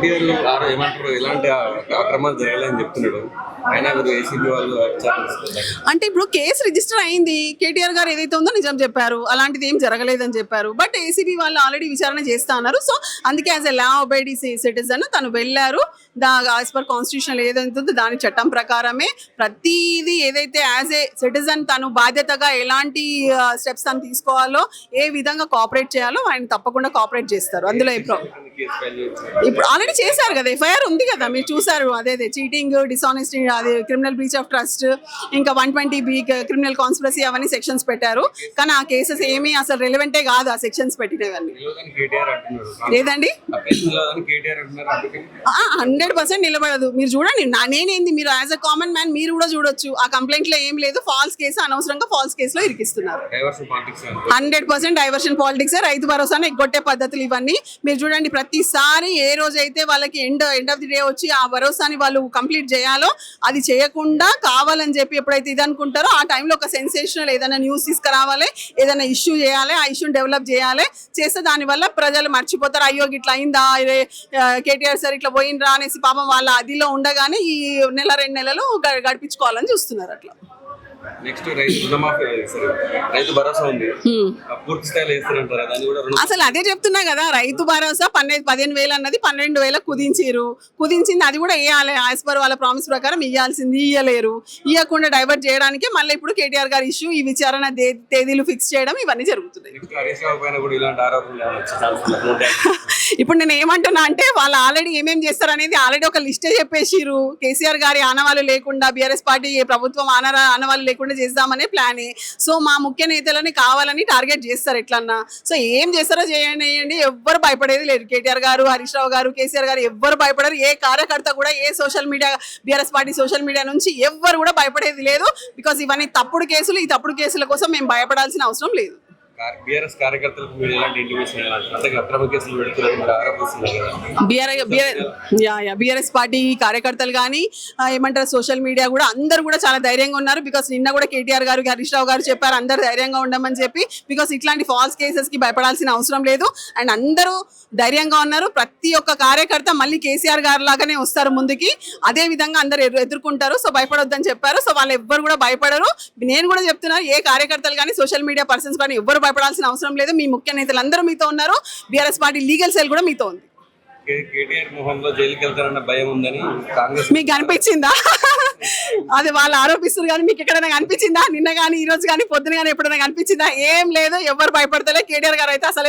కేటీఆర్ ఏమంటారు ఇలాంటి అక్రమాలు జరగాలని చెప్తున్నాడు. అయినా మీరు ఏసీబీ వాళ్ళు అంటే ఇప్పుడు కేసు రిజిస్టర్ అయింది. కేటీఆర్ గారు ఏదైతే ఉందో నిజం చెప్పారు, అలాంటిది ఏం జరగలేదని చెప్పారు. బట్ ఏసీబీ వాళ్ళు ఆల్రెడీ విచారణ చేస్తా ఉన్నారు. సో అందుకే as a law obeyed citizen తను వెళ్ళారు. యాజ్ పర్ కాన్స్టిట్యూషన్ ఏదైతే ఉందో దాని చట్టం ప్రకారమే ప్రతిదీ ఏదైతే యాజ్ ఏ సిటిజన్ తను బాధ్యతగా ఎలాంటి స్టెప్స్ తను తీసుకోవాలో, ఏ విధంగా కోఆపరేట్ చేయాలో ఆయన తప్పకుండా కోఆపరేట్ చేస్తారు. అందులో ఇప్పుడు ఆల్రెడీ చేశారు కదా, ఎఫ్ఐఆర్ ఉంది కదా, మీరు చూసారు. అదే చీటింగ్, డిసానెస్టీ, అది క్రిమినల్ బ్రీచ్ ఆఫ్ ట్రస్ట్, ఇంకా 120B క్రిమినల్ కాన్స్పిరసీ అవన్నీ సెక్షన్స్ పెట్టారు. కానీ ఆ కేసెస్ ఏమీ అసలు రెలవెంటే కాదు ఆ సెక్షన్స్ పెట్టినవన్నీ. లేదండి, 100% నిలబడదు. మీరు చూడండి, నేనేంది, మీరు యాజ్ అ కామన్ మ్యాన్ మీరు కూడా చూడొచ్చు. ఆ కంప్లైంట్ లో ఏం లేదు, ఫాల్స్ కేసు, అనవసరంగా ఫాల్స్ కేసులో ఇరికిస్తున్నారు. 100% డైవర్షన్ పాలిటిక్స్. రైతు భరోసాను ఎగ్గొట్టే పద్ధతులు ఇవన్నీ మీరు చూడండి. ప్రతిసారి ఏ రోజైతే వాళ్ళకి ఎండ్ ఆఫ్ ది డే వచ్చి ఆ భరోసాని వాళ్ళు కంప్లీట్ చేయాలో అది చేయకుండా కావాలని చెప్పి ఎప్పుడైతే ఇది అనుకుంటారో ఆ టైంలో ఒక సెన్సేషనల్ ఏదైనా న్యూస్ తీసుకురావాలి, ఏదైనా ఇష్యూ చేయాలి, ఆ ఇష్యూని డెవలప్ చేస్తే దానివల్ల ప్రజలు మర్చిపోతారు. అయ్యో ఇట్లా అయిందా, కేటీఆర్ సార్ ఇట్లా పోయినరా అనేసి పాపం వాళ్ళ అదిలో ఉండగానే ఈ నెల 2 నెలలు గడిపించుకోవాలని చూస్తున్నారు. అట్లా నెక్స్ట్ రైతు భరోసా ఉంది, పూర్తి స్థాయిలో వేస్తారంటారా? దాన్ని కూడా అసలు అదే చెప్తున్నా కదా, రైతు భరోసా 15,000 అన్నది 12,000 కుదించింది. అది కూడా వేయాలి, యాజ్ పర్ వాళ్ళ ప్రామిస్ ప్రకారం ఇవ్వాల్సింది ఇవ్వలేరు. ఇవ్వకుండా డైవర్ట్ చేయడానికి మళ్ళీ ఇప్పుడు కేటీఆర్ గారి ఇష్యూ, ఈ విచారణ తేదీలు ఫిక్స్ చేయడం ఇవన్నీ జరుగుతున్నాయి. ఇప్పుడు నేను ఏమంటున్నా అంటే వాళ్ళు ఆల్రెడీ ఏమేమి చేస్తారు అనేది ఆల్రెడీ ఒక లిస్టే చెప్పేసిరు. కేసీఆర్ గారి ఆనవాళ్ళు లేకుండా, బీఆర్ఎస్ పార్టీ ప్రభుత్వం ఆనవాళ్ళు లేకుండా చేద్దామనే ప్లానే. సో మా ముఖ్య నేతలని కావాలని టార్గెట్ చేస్తారు ఎట్లన్నా. సో ఏం చేస్తారో చేయండి, ఎవ్వరు భయపడేది లేదు. కేటీఆర్ గారు, హరీష్ రావు గారు, కేసీఆర్ గారు ఎవ్వరు భయపడరు. ఏ కార్యకర్త కూడా ఏ social media, BRS party social media నుంచి ఎవ్వరు కూడా భయపడేది లేదు. బికాస్ ఇవన్నీ తప్పుడు కేసులు. ఈ తప్పుడు కేసుల కోసం మేము భయపడాల్సిన అవసరం లేదు. బీఆర్ఎస్ కార్యకర్తలకు మీరు ఎలాంటి ఇంటిమేషన్ అక్రమ కేసులు పెడుతున్నారు ఆరోపిస్తున్నారు కదా? బీఆర్ఎస్ పార్టీ కార్యకర్తలు కానీ ఏమంటారు, సోషల్ మీడియా కూడా అందరూ కూడా చాలా ధైర్యంగా ఉన్నారు. బికాస్ నిన్న కూడా కేటీఆర్ గారు, హరీష్ రావు గారు చెప్పారు అందరు ధైర్యంగా ఉండమని చెప్పి. బికాస్ ఇట్లాంటి ఫాల్స్ కేసెస్ కి భయపడాల్సిన అవసరం లేదు. అండ్ అందరూ ధైర్యంగా ఉన్నారు. ప్రతి ఒక్క కార్యకర్త మళ్ళీ కేసీఆర్ గారు లాగానే వస్తారు ముందుకి. అదే విధంగా అందరు ఎదుర్కొంటారు. సో భయపడొద్దని చెప్పారు. సో వాళ్ళు ఎవ్వరు కూడా భయపడరు. నేను కూడా చెప్తున్నాను, ఏ కార్యకర్తలు కానీ సోషల్ మీడియా పర్సన్స్ కానీ ఎవ్వరు భయపడాల్సిన అవసరం లేదు. మీ ముఖ్య నేతలు అందరూ మీతో ఉన్నారు. బీఆర్ఎస్ పార్టీ లీగల్ సెల్ కూడా మీతో ఉంది. కేటీఆర్ మొహంలో జైలుకి వెళ్తారన్న భయం ఉందని కాంగ్రెస్ మీకు అనిపించిందా? అది వాళ్ళు ఆరోపిస్తారు కానీ మీకు ఎక్కడైనా కనిపించిందా? నిన్న కానీ, ఈ రోజు కానీ, పొద్దున కానీ ఎప్పుడైనా కనిపించిందా? ఏం లేదు, ఎవరు భయపడతలే. కేటీఆర్ గారు అయితే అసలే